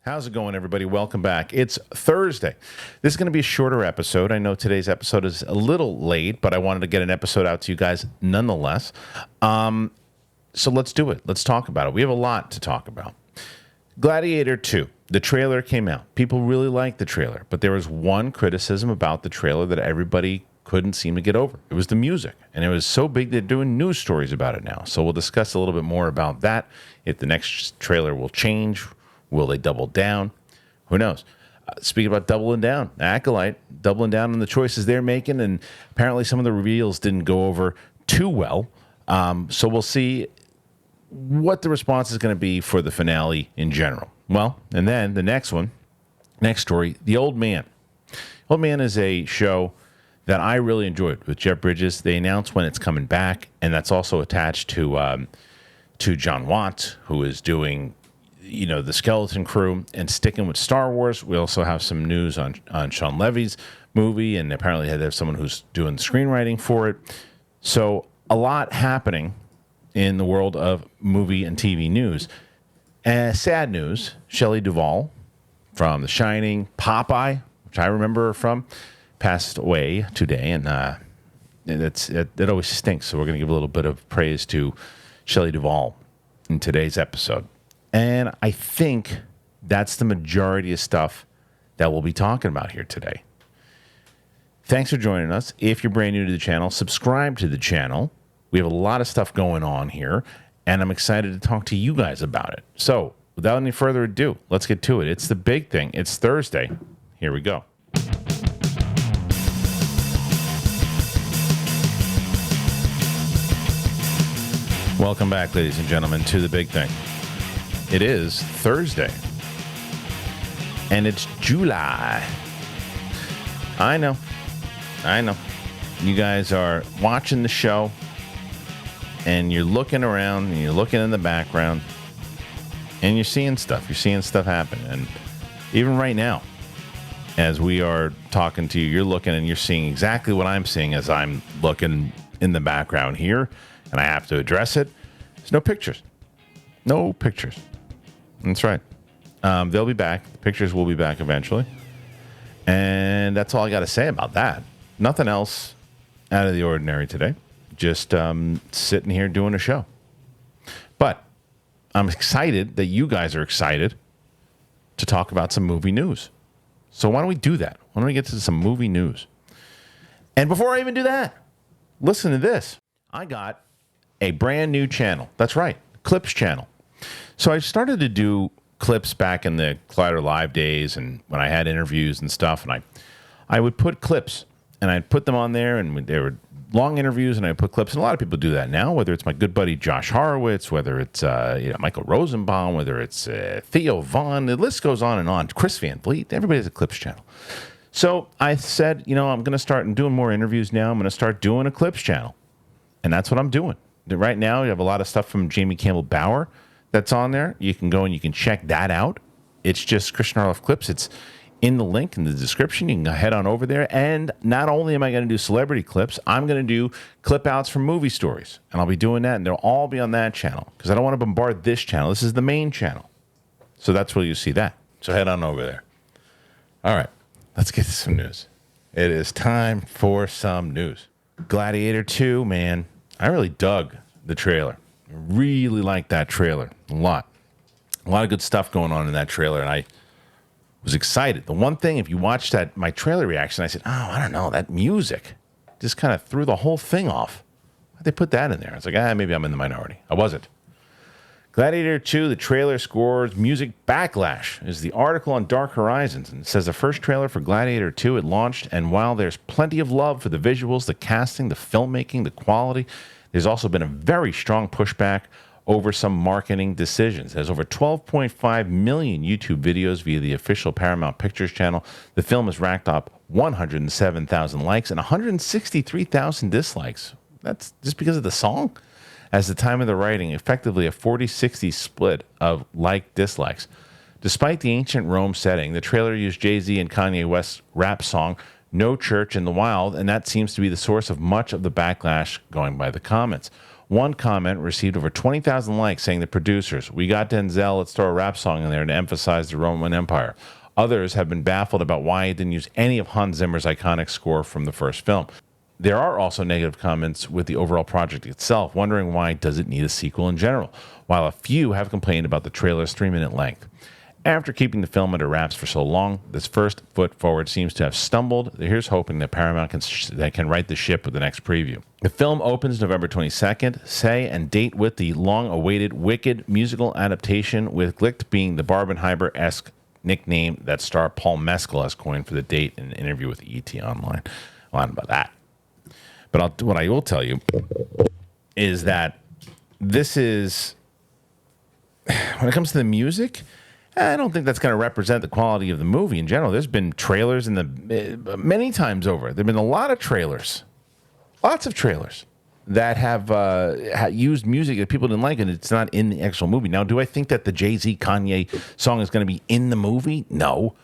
How's it going, everybody? Welcome back. It's Thursday. This is going to be a shorter episode. I know today's episode is a little late, but I wanted to get an episode out to you guys nonetheless. So let's do it. Let's talk about it. We have a lot to talk about. Gladiator 2. The trailer came out. People really liked the trailer, but there was one criticism about the trailer that everybody couldn't seem to get over. It was the music, and it was so big they're doing news stories about it now. So we'll discuss a little bit more about that. If the next trailer will change, will they double down? Who knows? Speaking about doubling down, Acolyte doubling down on the choices they're making, and apparently some of the reveals didn't go over too well. So we'll see what the response is going to be for the finale in general. Well, and then the next story, The Old Man. Old Man is a show that I really enjoyed with Jeff Bridges. They announced when it's coming back, and that's also attached to John Watts, who is doing, the Skeleton Crew and sticking with Star Wars. We also have some news on Shawn Levy's movie, and apparently they have someone who's doing the screenwriting for it. So a lot happening in the world of movie and TV news. Sad news, Shelly Duvall from The Shining, Popeye, which I remember her from, passed away today, and it always stinks. So we're going to give a little bit of praise to Shelly Duvall in today's episode. And I think that's the majority of stuff that we'll be talking about here today. Thanks for joining us. If you're brand new to the channel, subscribe to the channel. We have a lot of stuff going on here, and I'm excited to talk to you guys about it. So without any further ado, let's get to it. It's the big thing. It's Thursday. Here we go. Welcome back, ladies and gentlemen, to the big thing. It is Thursday, and it's July. I know. You guys are watching the show, and you're looking around, and you're looking in the background, and you're seeing stuff. You're seeing stuff happen. And even right now, as we are talking to you, you're looking and you're seeing exactly what I'm seeing as I'm looking in the background here, and I have to address it. There's no pictures. No pictures. That's right. They'll be back. The pictures will be back eventually. And that's all I got to say about that. Nothing else out of the ordinary today. Just sitting here doing a show. But I'm excited that you guys are excited to talk about some movie news. So why don't we do that? Why don't we get to some movie news? And before I even do that, listen to this. I got a brand new channel. That's right, Clips channel. So I started to do clips back in the Collider Live days and when I had interviews and stuff, and I would put clips, and I'd put them on there, and they were long interviews, and I'd put clips, and a lot of people do that now, whether it's my good buddy Josh Horowitz, whether it's Michael Rosenbaum, whether it's Theo Vaughn, the list goes on and on. Chris Van Vliet, everybody has a clips channel. So I said, I'm going to start doing more interviews now. I'm going to start doing a clips channel, and that's what I'm doing. Right now, you have a lot of stuff from Jamie Campbell Bower that's on there. You can go and you can check that out. It's just Kristian Harloff Clips. It's in the link in the description. You can head on over there. And not only am I going to do celebrity clips, I'm going to do clip outs from movie stories. And I'll be doing that, and they'll all be on that channel because I don't want to bombard this channel. This is the main channel. So that's where you see that. So head on over there. All right, let's get to some news. It is time for some news. Gladiator 2, man. I really dug the trailer. I really liked that trailer a lot. A lot of good stuff going on in that trailer, and I was excited. The one thing, if you watched my trailer reaction, I said, I don't know, that music just kind of threw the whole thing off. Why'd they put that in there? It's like, maybe I'm in the minority. I wasn't. Gladiator 2, the trailer scores music backlash is the article on Dark Horizons. And it says the first trailer for Gladiator 2 had launched, and while there's plenty of love for the visuals, the casting, the filmmaking, the quality, there's also been a very strong pushback over some marketing decisions. There's over 12.5 million YouTube videos via the official Paramount Pictures channel. The film has racked up 107,000 likes and 163,000 dislikes. That's just because of the song? As the time of the writing, effectively a 40-60 split of like-dislikes. Despite the ancient Rome setting, the trailer used Jay-Z and Kanye West's rap song, No Church in the Wild, and that seems to be the source of much of the backlash going by the comments. One comment received over 20,000 likes saying the producers, "We got Denzel, let's throw a rap song in there to emphasize the Roman Empire." Others have been baffled about why it didn't use any of Hans Zimmer's iconic score from the first film. There are also negative comments with the overall project itself, wondering why does it need a sequel in general, while a few have complained about the trailer's 3-minute length. After keeping the film under wraps for so long, this first foot forward seems to have stumbled. Here's hoping that Paramount can right the ship with the next preview. The film opens November 22nd, and date with the long-awaited Wicked musical adaptation, with Glick being the Barbenheimer-esque nickname that star Paul Mescal has coined for the date in an interview with ET Online. Well, I don't know about that. But what I will tell you is that this is, when it comes to the music, I don't think that's going to represent the quality of the movie in general. There's been trailers many times over. There have been a lot of trailers, lots of trailers that have used music that people didn't like, and it's not in the actual movie. Now, do I think that the Jay-Z Kanye song is going to be in the movie? No.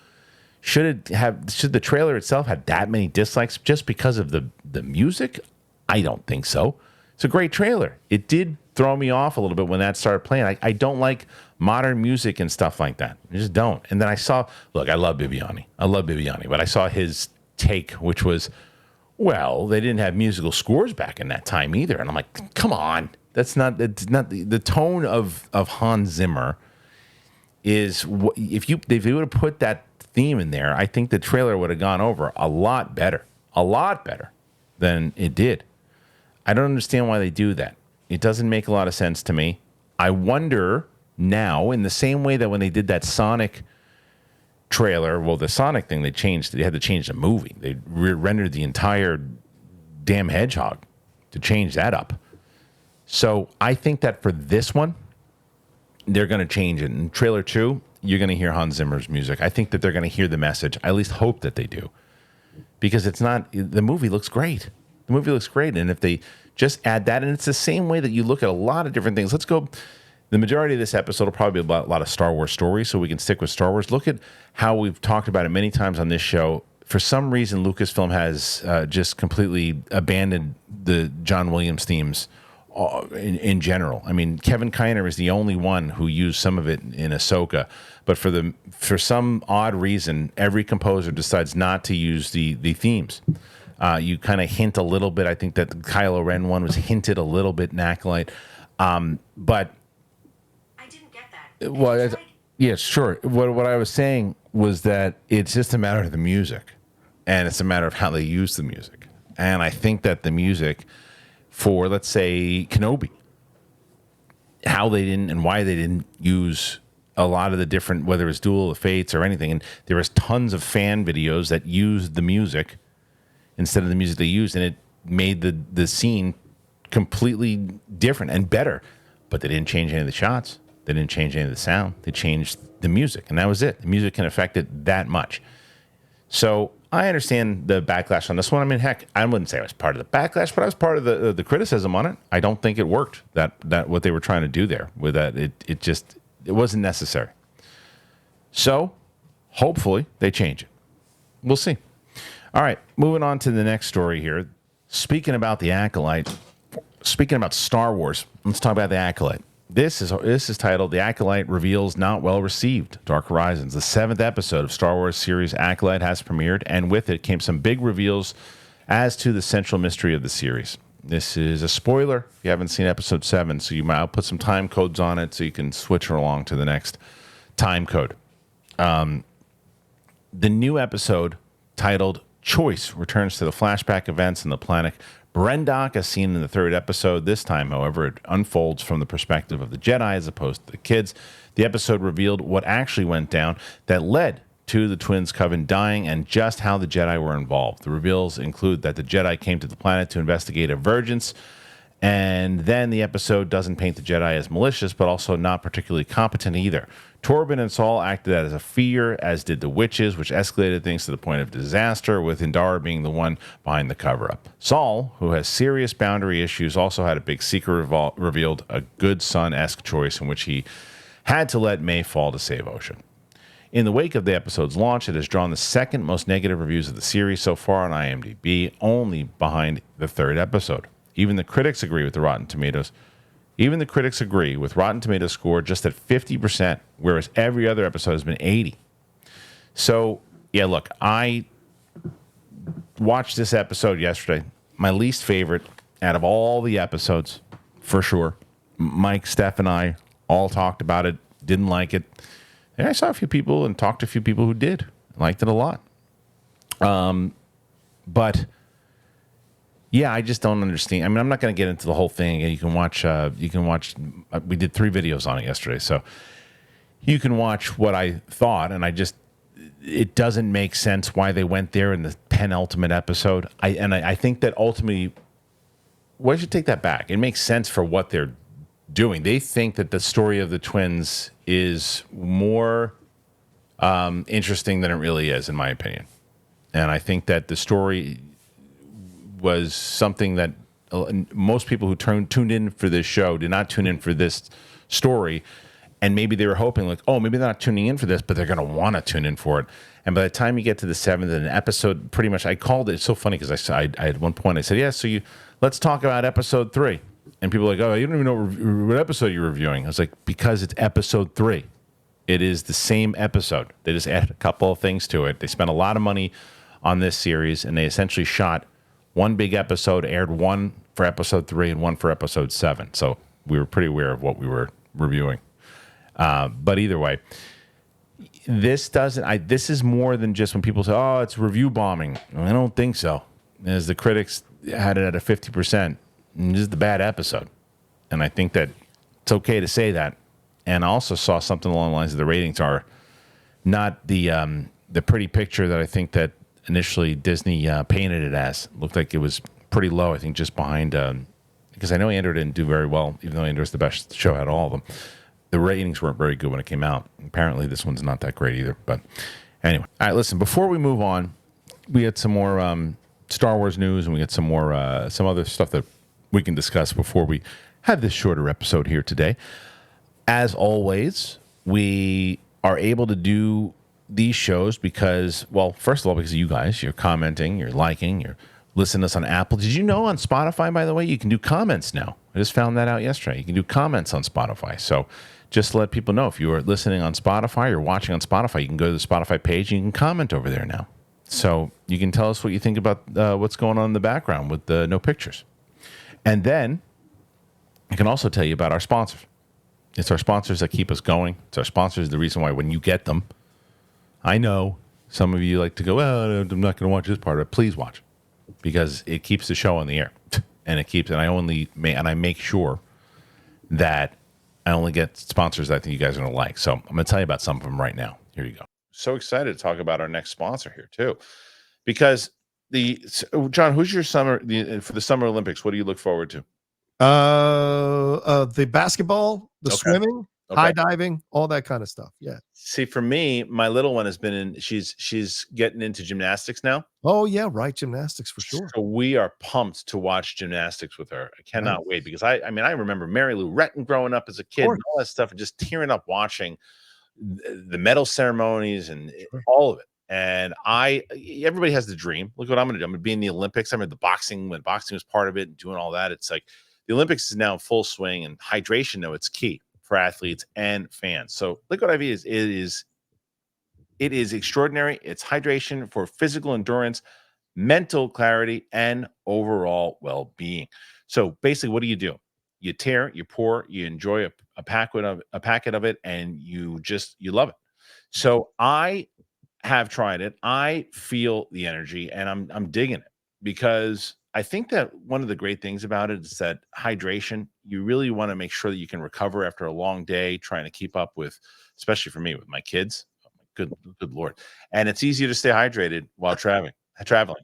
Should the trailer itself have that many dislikes just because of the music? I don't think so. It's a great trailer. It did throw me off a little bit when that started playing. I don't like modern music and stuff like that. I just don't. And then I love Bibiani. But I saw his take, which was, well, they didn't have musical scores back in that time either. And I'm like, come on. It's not the tone of Hans Zimmer is, if you would have put that theme in there, I think the trailer would have gone over a lot better than it did. I don't understand why they do that. It doesn't make a lot of sense to me. I wonder now, in the same way that when they did that Sonic trailer, well, the Sonic thing, they had to change the movie. They rendered the entire damn hedgehog to change that up. So I think that for this one, they're going to change it. In trailer 2, you're going to hear Hans Zimmer's music. I think that they're going to hear the message. I at least hope that they do. Because the movie looks great. The movie looks great. And if they just add that, and it's the same way that you look at a lot of different things. Let's go. The majority of this episode will probably be about a lot of Star Wars stories, so we can stick with Star Wars. Look at how we've talked about it many times on this show. For some reason, Lucasfilm has just completely abandoned the John Williams themes in general. I mean, Kevin Kiner is the only one who used some of it in Ahsoka, but for some odd reason, every composer decides not to use the themes. You kind of hint a little bit. I think that the Kylo Ren one was hinted a little bit in Acolyte, but I didn't get that. Well, yeah, sure. What I was saying was that it's just a matter of the music, and it's a matter of how they use the music. And I think that the music for, let's say, Kenobi, how they didn't and why they didn't use a lot of the different, whether it's Duel of the Fates or anything, and there was tons of fan videos that used the music instead of the music they used, and it made the scene completely different and better. But they didn't change any of the shots. They didn't change any of the sound. They changed the music, and that was it. The music can affect it that much. So I understand the backlash on this one. I mean, heck, I wouldn't say I was part of the backlash, but I was part of the criticism on it. I don't think it worked, that what they were trying to do there with that. It wasn't necessary. So hopefully they change it. We'll see. All right, moving on to the next story here. Speaking about the Acolyte, speaking about Star Wars, let's talk about the Acolyte. This is titled "The Acolyte Reveals Not Well Received: Dark Horizons." The 7th episode of Star Wars series Acolyte has premiered, and with it came some big reveals as to the central mystery of the series. This is a spoiler if you haven't seen episode 7, so I'll put some time codes on it so you can switch along to the next time code. The new episode, titled Choice, returns to the flashback events in the planet Brendok, as seen in the 3rd episode. This time, however, it unfolds from the perspective of the Jedi as opposed to the kids. The episode revealed what actually went down that led to the twins' coven dying and just how the Jedi were involved. The reveals include that the Jedi came to the planet to investigate a divergence, and then the episode doesn't paint the Jedi as malicious, but also not particularly competent either. Torben and Saul acted as a fear, as did the witches, which escalated things to the point of disaster, with Indara being the one behind the cover-up. Saul, who has serious boundary issues, also had a big secret revealed, a good son-esque choice in which he had to let May fall to save Ocean. In the wake of the episode's launch, it has drawn the 2nd most negative reviews of the series so far on IMDb, only behind the 3rd episode. Even the critics agree with the Rotten Tomatoes. Even the critics agree with Rotten Tomatoes score just at 50%, whereas every other episode has been 80. So, yeah, look, I watched this episode yesterday. My least favorite out of all the episodes, for sure. Mike, Steph, and I all talked about it, didn't like it. And I saw a few people and talked to a few people who did. Liked it a lot. But yeah, I just don't understand. I mean, I'm not going to get into the whole thing. You can watch. We did 3 videos on it yesterday, so you can watch what I thought. And it doesn't make sense why they went there in the penultimate episode. I think that ultimately, well, I should take that back. It makes sense for what they're doing. They think that the story of the twins is more interesting than it really is, in my opinion. And I think that the story was something that most people who tuned in for this show did not tune in for this story. And maybe they were hoping, like, oh, maybe they're not tuning in for this, but they're going to want to tune in for it. And by the time you get to the 7th and episode, pretty much, I called it. It's so funny because I at one point I said, yeah, so let's talk about episode 3. And people are like, oh, you don't even know what episode you're reviewing. I was like, because it's episode 3. It is the same episode. They just added a couple of things to it. They spent a lot of money on this series, and they essentially shot one big episode, aired one for episode 3 and one for episode 7. So we were pretty aware of what we were reviewing. But either way, this is more than just when people say, oh, it's review bombing. I don't think so. As the critics had it at a 50%, this is the bad episode. And I think that it's okay to say that. And I also saw something along the lines of the ratings are not the pretty picture that I think that initially Disney painted it as. It looked like it was pretty low, I think, just behind, because I know Andor didn't do very well, even though Andor's the best show out of all of them. The ratings weren't very good when it came out. Apparently, this one's not that great either. But anyway, all right, listen, before we move on, we had some more Star Wars news, and we got some more some other stuff that we can discuss before we have this shorter episode here today. As always, we are able to do these shows because, well, first of all, because of you guys, you're commenting, you're liking, you're listening to us on Apple. Did you know on Spotify, by the way, you can do comments now? I just found that out yesterday. You can do comments on Spotify. So just to let people know, if you are listening on Spotify or watching on Spotify, you can go to the Spotify page and you can comment over there now. So you can tell us what you think about what's going on in the background with the no pictures. And then I can also tell you about our sponsors. It's our sponsors that keep us going. It's our sponsors, the reason why when you get them, I know some of you like to go, well, I'm not going to watch this part of it. Please watch, because it keeps the show on the air, and I make sure that I only get sponsors that I think you guys are going to like. So I'm going to tell you about some of them right now. Here you go. So excited to talk about our next sponsor here too, because John, who's your for the Summer Olympics? What do you look forward to? The basketball, the swimming, high diving, all that kind of stuff. Yeah. See, for me, my little one has been she's getting into gymnastics now. Oh yeah, right. Gymnastics for sure. So we are pumped to watch gymnastics with her. I cannot wait, because I remember Mary Lou Retton growing up as a kid and all that stuff, and just tearing up watching the medal ceremonies and all of it. And everybody has the dream. Look what I'm going to do. I'm going to be in the Olympics. I remember when boxing was part of it and doing all that. It's like the Olympics is now in full swing, and hydration, though, it's key for athletes and fans. So Liquid IV is extraordinary. It's hydration for physical endurance, mental clarity, and overall well-being. So basically, what do? You tear, you pour, you enjoy a packet of it, and you love it. So I have tried it. I feel the energy, and I'm digging it, because I think that one of the great things about it is that hydration, you really want to make sure that you can recover after a long day trying to keep up with, especially for me with my kids. Good Lord. And it's easier to stay hydrated while traveling.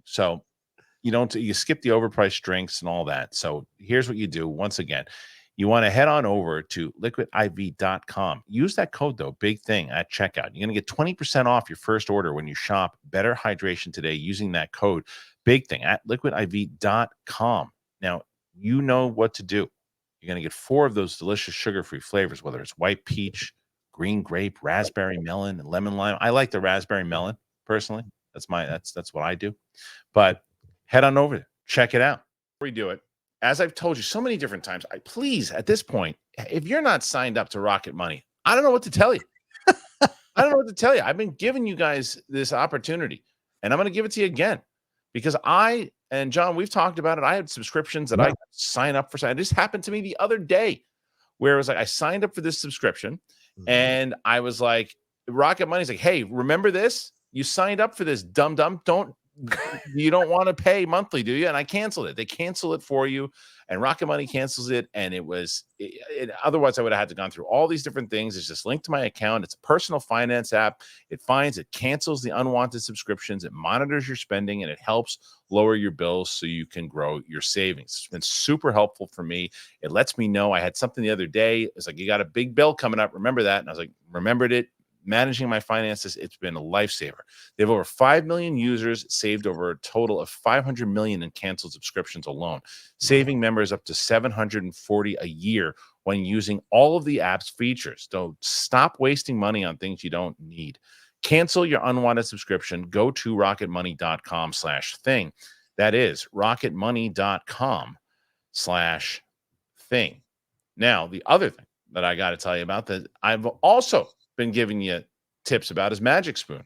So you skip the overpriced drinks and all that. So here's what you do. Once again, you want to head on over to liquidiv.com. Use that code, though, big thing, at checkout. You're going to get 20% off your first order when you shop Better Hydration today using that code, big thing, at liquidiv.com. Now, you know what to do. You're going to get 4 of those delicious sugar-free flavors, whether it's white peach, green grape, raspberry melon, and lemon lime. I like the raspberry melon, personally. That's what I do. But head on over there. Check it out. Before we do it, as I've told you so many different times, please, at this point, if you're not signed up to Rocket Money, I don't know what to tell you. I don't know what to tell you. I've been giving you guys this opportunity, and I'm going to give it to you again because I and John, we've talked about it. I had subscriptions that I sign up for. This happened to me the other day where it was like I signed up for this subscription and I was like, Rocket Money's like, hey, remember this? You signed up for this, dumb. You don't want to pay monthly, do you? And I canceled it. They cancel it for you, and Rocket Money cancels it. And otherwise I would have had to gone through all these different things. It's just linked to my account. It's a personal finance app. It cancels the unwanted subscriptions. It monitors your spending, and it helps lower your bills so you can grow your savings. It's been super helpful for me. It lets me know. I had something the other day. It's like, you got a big bill coming up. Remember that? And I was like, remembered it. Managing my finances, it's been a lifesaver. They have over 5 million users, saved over a total of 500 million in canceled subscriptions alone, saving members up to $740 a year when using all of the app's features. So stop wasting money on things you don't need. Cancel your unwanted subscription. Go to rocketmoney.com/thing. That is rocketmoney.com/thing. Now, the other thing that I got to tell you about that I've also been giving you tips about is Magic Spoon.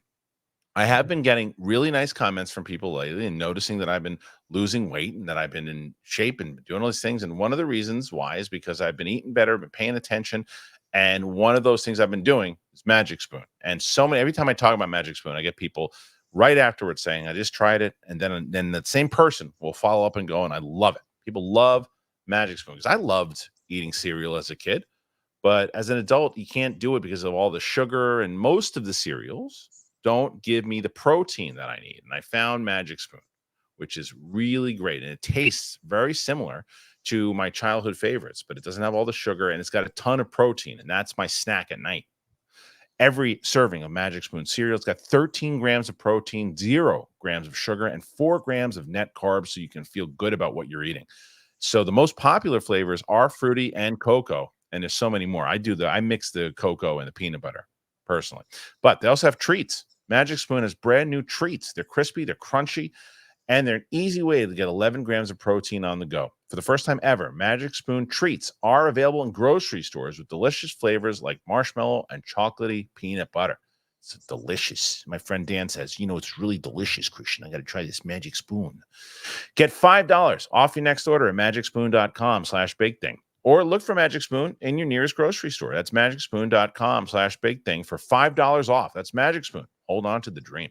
I have been getting really nice comments from people lately and noticing that I've been losing weight and that I've been in shape and doing all these things. And one of the reasons why is because I've been eating better, been paying attention. And one of those things I've been doing is Magic Spoon. And every time I talk about Magic Spoon, I get people right afterwards saying, I just tried it. And then that same person will follow up and go, and I love it. People love Magic Spoon because I loved eating cereal as a kid. But as an adult, you can't do it because of all the sugar, and most of the cereals don't give me the protein that I need. And I found Magic Spoon, which is really great. And it tastes very similar to my childhood favorites, but it doesn't have all the sugar, and it's got a ton of protein. And that's my snack at night. Every serving of Magic Spoon cereal, it's got 13 grams of protein, 0 grams of sugar, and 4 grams of net carbs, so you can feel good about what you're eating. So the most popular flavors are fruity and cocoa. And there's so many more. I mix the cocoa and the peanut butter personally. But they also have treats. Magic Spoon has brand new treats. They're crispy, they're crunchy, and they're an easy way to get 11 grams of protein on the go. For the first time ever, Magic Spoon treats are available in grocery stores with delicious flavors like marshmallow and chocolatey peanut butter. It's delicious. My friend Dan says, it's really delicious, Kristian. I got to try this Magic Spoon. Get $5 off your next order at magicspoon.com/bigthing. Or look for Magic Spoon in your nearest grocery store. That's magicspoon.com/bigthing for $5 off. That's Magic Spoon. Hold on to the dream.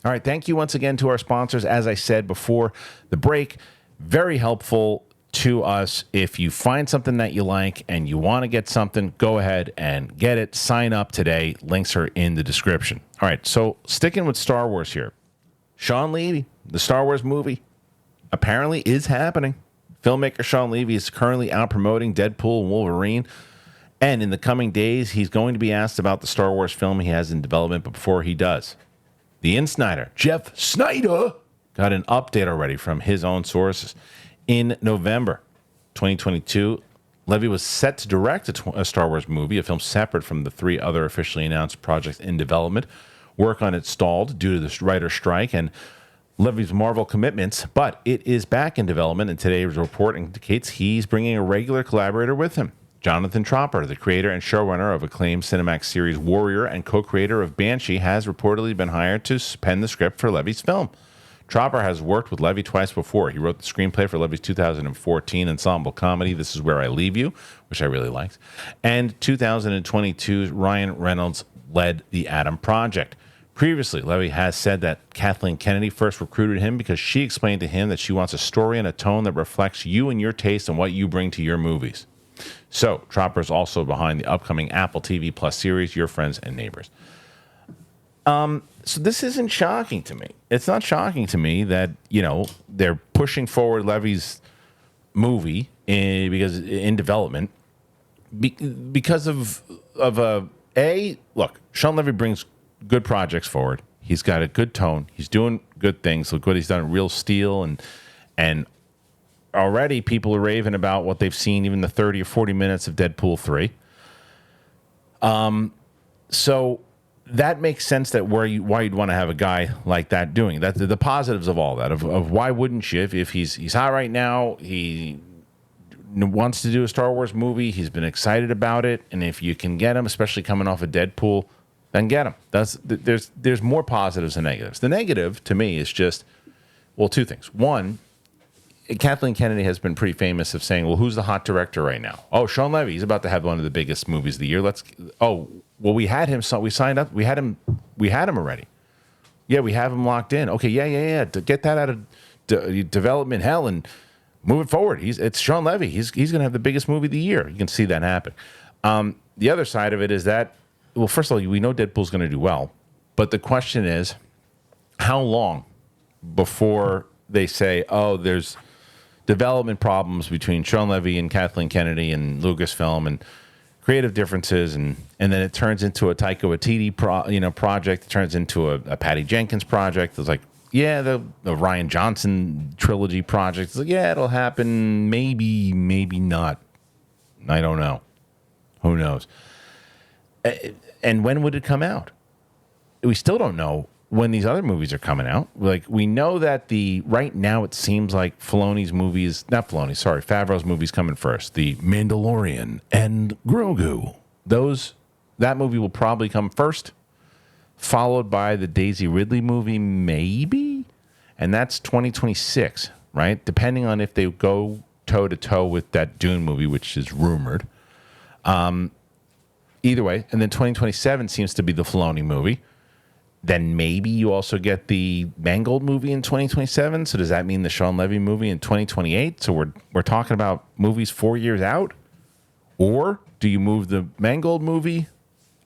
All right. Thank you once again to our sponsors. As I said before the break, very helpful to us. If you find something that you like and you want to get something, go ahead and get it. Sign up today. Links are in the description. All right. So sticking with Star Wars here. Shawn Levy, the Star Wars movie, apparently is happening. Filmmaker Shawn Levy is currently out promoting Deadpool and Wolverine. And in the coming days, he's going to be asked about the Star Wars film he has in development. But before he does, the Insnider, Jeff Snyder, got an update already from his own sources. In November 2022, Levy was set to direct a Star Wars movie, a film separate from the 3 other officially announced projects in development. Work on it stalled due to the writer's strike and Levy's Marvel commitments, but it is back in development, and today's report indicates he's bringing a regular collaborator with him. Jonathan Tropper, the creator and showrunner of acclaimed Cinemax series Warrior and co-creator of Banshee, has reportedly been hired to pen the script for Levy's film. Tropper has worked with Levy twice before. He wrote the screenplay for Levy's 2014 ensemble comedy This Is Where I Leave You, which I really liked, and 2022's Ryan Reynolds led The Adam Project. Previously, Levy has said that Kathleen Kennedy first recruited him because she explained to him that she wants a story and a tone that reflects you and your taste and what you bring to your movies. So, Tropper is also behind the upcoming Apple TV Plus series, Your Friends and Neighbors. So this isn't shocking to me. It's not shocking to me that, they're pushing forward Levy's movie because in development because of look, Shawn Levy brings good projects forward. He's got a good tone. He's doing good things. Look what he's done in Real Steel, and already people are raving about what they've seen, even the 30 or 40 minutes of Deadpool 3. So that makes sense that why you'd want to have a guy like that doing that. The positives of all that, of why wouldn't you, if he's hot right now, he wants to do a Star Wars movie, he's been excited about it, and if you can get him, especially coming off of Deadpool, then get him. There's more positives than negatives. The negative to me is just, well, two things. One, Kathleen Kennedy has been pretty famous of saying, well, who's the hot director right now? Oh, Shawn Levy. He's about to have one of the biggest movies of the year. We had him. So we signed up. We had him already. Yeah, we have him locked in. Okay, yeah. To get that out of development hell and move it forward. It's Shawn Levy. He's going to have the biggest movie of the year. You can see that happen. The other side of it is that, well, first of all, we know Deadpool's going to do well. But the question is, how long before they say, oh, there's development problems between Shawn Levy and Kathleen Kennedy and Lucasfilm and creative differences, and then it turns into a Taika Waititi project. It turns into a Patty Jenkins project. It's like, yeah, the Rian Johnson trilogy project. It's like, yeah, it'll happen. Maybe not. I don't know. Who knows? And when would it come out? We still don't know when these other movies are coming out. Like, we know that right now it seems like Favreau's movie's coming first. The Mandalorian and Grogu. That movie will probably come first, followed by the Daisy Ridley movie, maybe, and that's 2026, right? Depending on if they go toe to toe with that Dune movie, which is rumored. Either way, and then 2027 seems to be the Filoni movie. Then maybe you also get the Mangold movie in 2027. So does that mean the Shawn Levy movie in 2028? So we're talking about movies 4 years out? Or do you move the Mangold movie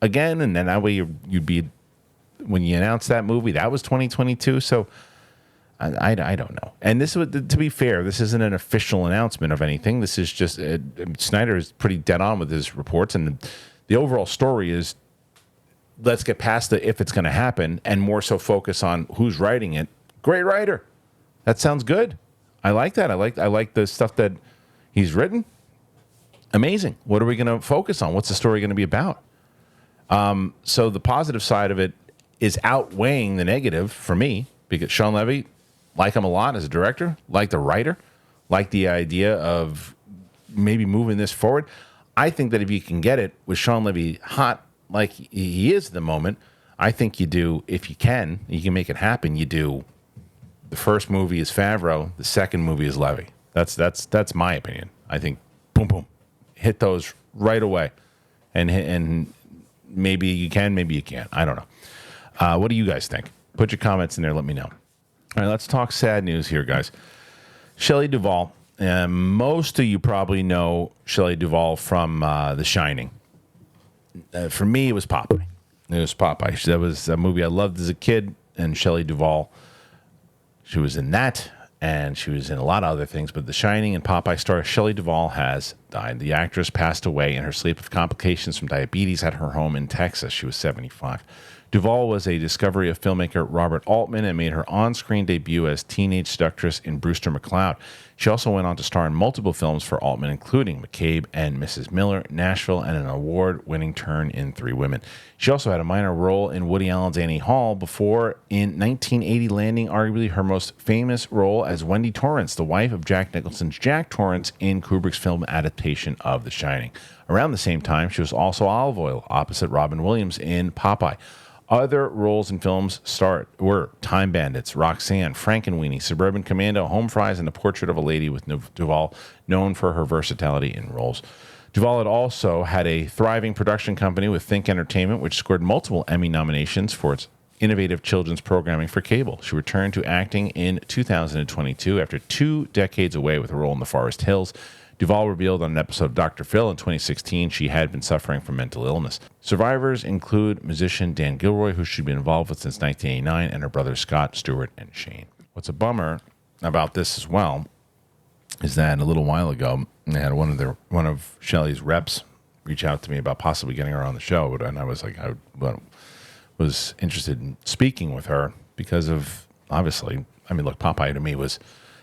again, and then that way you'd be, when you announce that movie, that was 2022. So I don't know. And this was, to be fair, this isn't an official announcement of anything. This is just Snyder is pretty dead on with his reports, and the overall story is, let's get past the if it's going to happen and more so focus on who's writing it. Great writer. That sounds good. I like that. I like the stuff that he's written. Amazing. What are we going to focus on? What's the story going to be about? So the positive side of it is outweighing the negative for me, because Shawn Levy, like him a lot as a director, like the writer, like the idea of maybe moving this forward. I think that if you can get it with Shawn Levy hot, like he is at the moment, I think you do, if you can make it happen, you do, the first movie is Favreau, the second movie is Levy. That's my opinion. I think, boom, hit those right away. And maybe you can, maybe you can't. I don't know. What do you guys think? Put your comments in there, let me know. All right, let's talk sad news here, guys. Shelly Duvall. Most of you probably know Shelly Duvall from The Shining. For me, it was Popeye. That was a movie I loved as a kid, and Shelly Duvall, she was in that, and she was in a lot of other things, but The Shining and Popeye star Shelly Duvall has died. The actress passed away in her sleep of complications from diabetes at her home in Texas. She was 75. Duvall was a discovery of filmmaker Robert Altman and made her on-screen debut as teenage seductress in Brewster McCloud. She also went on to star in multiple films for Altman, including McCabe and Mrs. Miller, Nashville, and an award-winning turn in Three Women. She also had a minor role in Woody Allen's Annie Hall before, in 1980, landing arguably her most famous role as Wendy Torrance, the wife of Jack Nicholson's Jack Torrance in Kubrick's film adaptation of The Shining. Around the same time, she was also Olive Oyl opposite Robin Williams in Popeye. Other roles in films were Time Bandits, Roxanne, Frankenweenie, Suburban Commando, Home Fries, and The Portrait of a Lady, with Duvall known for her versatility in roles. Duvall had also had a thriving production company with Think Entertainment, which scored multiple Emmy nominations for its innovative children's programming for cable. She returned to acting in 2022 after 2 decades away with a role in The Forest Hills. Duvall revealed on an episode of Dr. Phil in 2016 she had been suffering from mental illness. Survivors include musician Dan Gilroy, who she'd been involved with since 1989, and her brothers Scott, Stuart, and Shane. What's a bummer about this as well is that a little while ago, I had one of Shelly's reps reach out to me about possibly getting her on the show, and I was like, I was interested in speaking with her because of, obviously, I mean, look, Popeye to me was,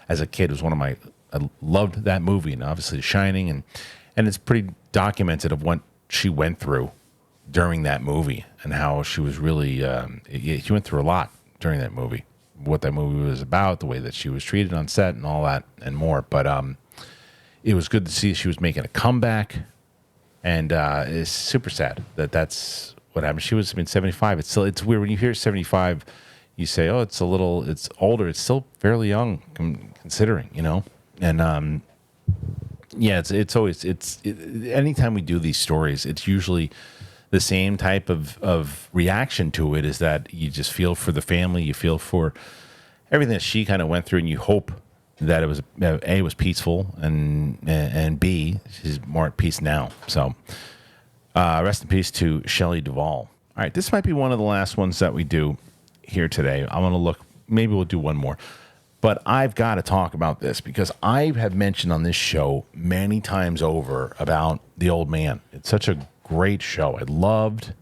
as a kid, was one of my, I loved that movie, and obviously Shining, and it's pretty documented of what she went through during that movie and how she was really she went through a lot during that movie. What that movie was about, the way that she was treated on set, and all that and more. But it was good to see she was making a comeback, and it's super sad that that's what happened. She was 75. It's weird when you hear 75. You say, oh, it's older. It's still fairly young considering, And yeah, it's always anytime we do these stories, it's usually the same type of reaction to it, is that you just feel for the family, you feel for everything that she kind of went through, and you hope that it was A, was peaceful, and B, she's more at peace now. So rest in peace to Shelly Duvall. All right, this might be one of the last ones that we do here today. I want to look, maybe we'll do one more, but I've got to talk about this because I have mentioned on this show many times over about The Old Man. It's such a great show. I loved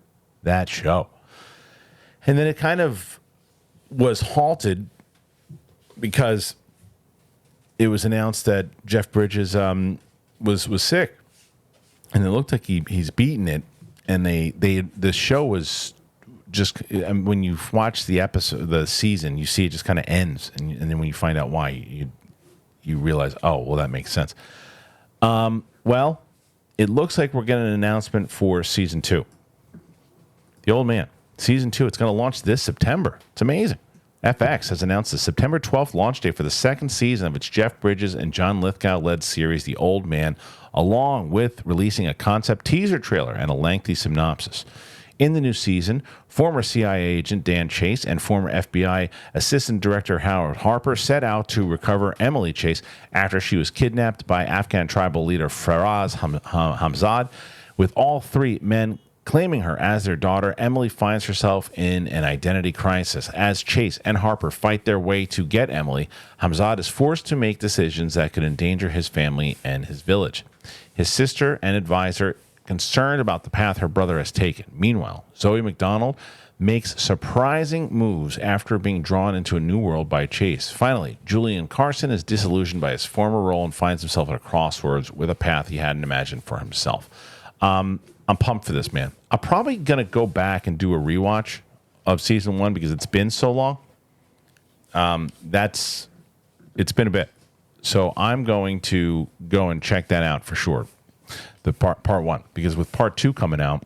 that show. And then it kind of was halted because it was announced that Jeff Bridges was sick, and it looked like he's beaten it. And the show was just, when you watch the episode, the season, you see it just kind of ends, and then when you find out why, you realize, oh, well, that makes sense. Well, it looks like we're getting an announcement for season 2. The Old Man, season 2. It's going to launch this September. It's amazing. FX has announced the September 12th launch date for the second season of its Jeff Bridges and John Lithgow-led series, The Old Man, along with releasing a concept teaser trailer and a lengthy synopsis. In the new season, former CIA agent Dan Chase and former FBI Assistant Director Howard Harper set out to recover Emily Chase after she was kidnapped by Afghan tribal leader Faraz Hamzad. With all three men claiming her as their daughter, Emily finds herself in an identity crisis. As Chase and Harper fight their way to get Emily, Hamzad is forced to make decisions that could endanger his family and his village. His sister and advisor concerned about the path her brother has taken. Meanwhile, Zoe McDonald makes surprising moves after being drawn into a new world by Chase. Finally, Julian Carson is disillusioned by his former role and finds himself at a crossroads with a path he hadn't imagined for himself. I'm pumped for this, man. I'm probably going to go back and do a rewatch of season 1 because it's been so long. It's been a bit. So I'm going to go and check that out for sure. The part 1, because with part 2 coming out,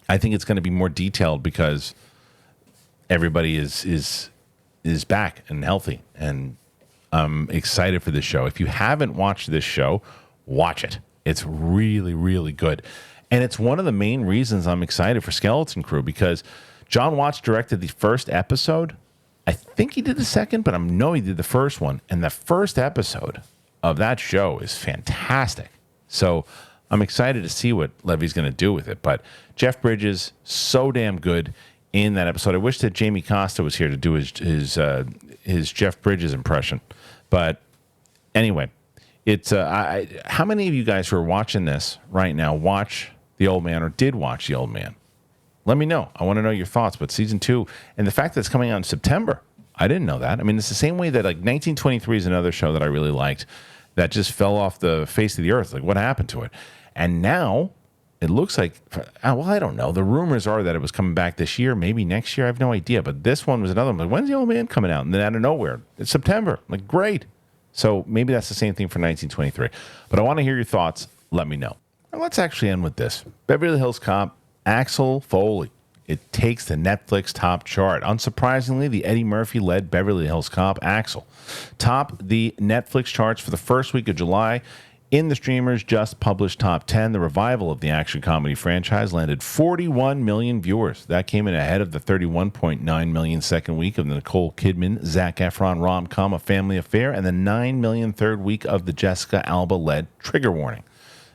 I think it's going to be more detailed because everybody is back and healthy, and I'm excited for this show. If you haven't watched this show, watch it. It's really, really good, and it's one of the main reasons I'm excited for Skeleton Crew, because John Watts directed the first episode. I think he did the second, but I know he did the first one, and the first episode of that show is fantastic. So I'm excited to see what Levy's going to do with it. But Jeff Bridges, so damn good in that episode. I wish that Jamie Costa was here to do his Jeff Bridges impression. But anyway, it's how many of you guys who are watching this right now watch The Old Man or did watch The Old Man? Let me know. I want to know your thoughts. But season 2, and the fact that it's coming out in September, I didn't know that. I mean, it's the same way that like 1923 is another show that I really liked that just fell off the face of the earth. Like, what happened to it? And now it looks like, well, I don't know. The rumors are that it was coming back this year, maybe next year. I have no idea. But this one was another one. Like, when's The Old Man coming out? And then out of nowhere, it's September. Like, great. So maybe that's the same thing for 1923. But I want to hear your thoughts. Let me know. Now, let's actually end with this. Beverly Hills Cop, Axel Foley. It takes the Netflix top chart. Unsurprisingly, the Eddie Murphy-led Beverly Hills Cop, Axel, topped the Netflix charts for the first week of July. In the streamer's just published top 10, the revival of the action comedy franchise landed 41 million viewers. That came in ahead of the 31.9 million second week of the Nicole Kidman, Zac Efron rom-com A Family Affair, and the 9 million third week of the Jessica Alba-led Trigger Warning.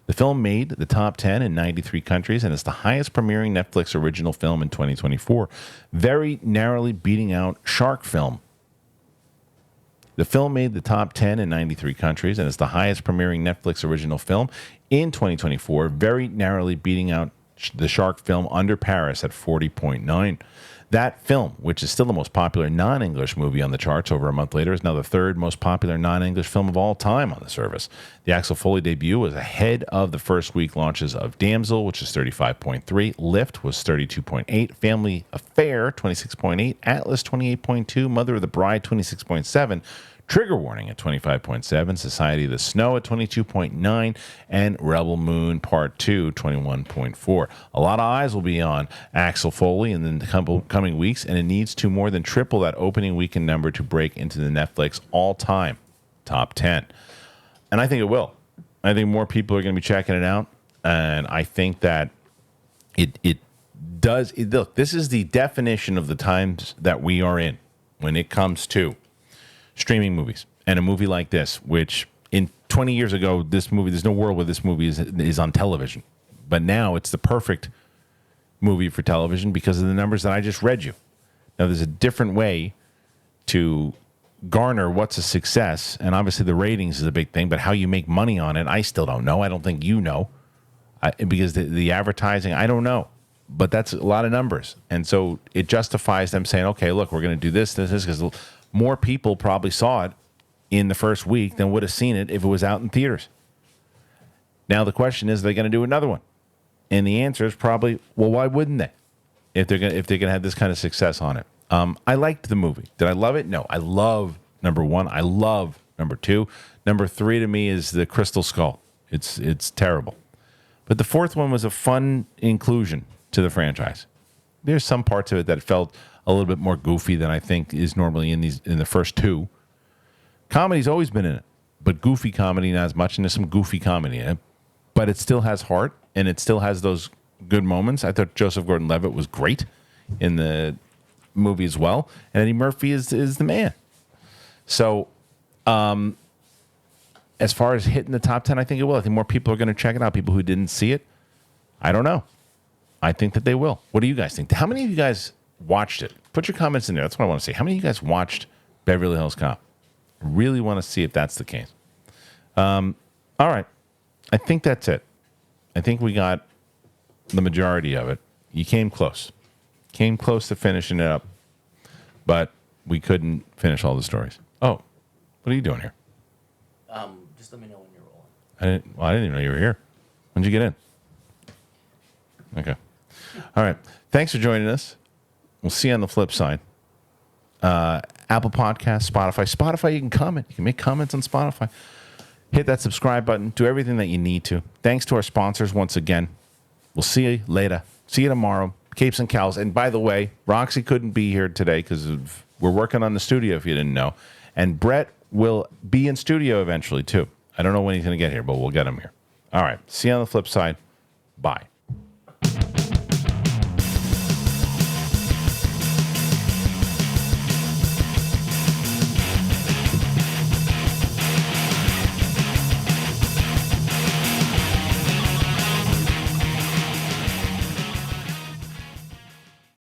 The film made the top 10 in 93 countries and is the highest premiering Netflix original film in 2024, very narrowly beating out Shark Film. The film made the top 10 in 93 countries and is the highest premiering Netflix original film in 2024, very narrowly beating out the Shark Film Under Paris at 40.9. That film, which is still the most popular non-English movie on the charts over a month later, is now the third most popular non-English film of all time on the service. The Axel Foley debut was ahead of the first week launches of Damsel, which is 35.3, Lift was 32.8, Family Affair 26.8, Atlas 28.2, Mother of the Bride 26.7, Trigger Warning at 25.7, Society of the Snow at 22.9, and Rebel Moon Part 2, 21.4. A lot of eyes will be on Axel Foley in the coming weeks, and it needs to more than triple that opening weekend number to break into the Netflix all-time top 10. And I think it will. I think more people are going to be checking it out, and I think that it does. Look, this is the definition of the times that we are in when it comes to streaming movies, and a movie like this, which in 20 years ago, this movie, there's no world where this movie is on television. But now it's the perfect movie for television because of the numbers that I just read you. Now, there's a different way to garner what's a success, and obviously the ratings is a big thing, but how you make money on it, I still don't know. I don't think you know, because the advertising, I don't know. But that's a lot of numbers. And so it justifies them saying, okay, look, we're going to do this, because more people probably saw it in the first week than would have seen it if it was out in theaters. Now the question is, are they going to do another one? And the answer is probably, well, why wouldn't they? If they're going to have this kind of success on it. I liked the movie. Did I love it? No. I love number 1. I love number 2. Number 3 to me is the Crystal Skull. It's terrible. But the fourth one was a fun inclusion to the franchise. There's some parts of it that felt a little bit more goofy than I think is normally in the first 2. Comedy's always been in it, but goofy comedy not as much, and there's some goofy comedy in it. But it still has heart, and it still has those good moments. I thought Joseph Gordon-Levitt was great in the movie as well, and Eddie Murphy is the man. So, as far as hitting the top 10, I think it will. I think more people are going to check it out. People who didn't see it, I don't know. I think that they will. What do you guys think? How many of you guys watched it? Put your comments in there. That's what I want to see. How many of you guys watched Beverly Hills Cop? I really want to see if that's the case. All right. I think that's it. I think we got the majority of it. You came close. Came close to finishing it up, but we couldn't finish all the stories. Oh, what are you doing here? Just let me know when you're rolling. I didn't even know you were here. When'd you get in? Okay. All right. Thanks for joining us. We'll see you on the flip side. Apple Podcasts, Spotify, you can comment. You can make comments on Spotify. Hit that subscribe button. Do everything that you need to. Thanks to our sponsors once again. We'll see you later. See you tomorrow. Capes and Cows. And by the way, Roxy couldn't be here today because we're working on the studio, if you didn't know. And Brett will be in studio eventually, too. I don't know when he's going to get here, but we'll get him here. All right. See you on the flip side. Bye.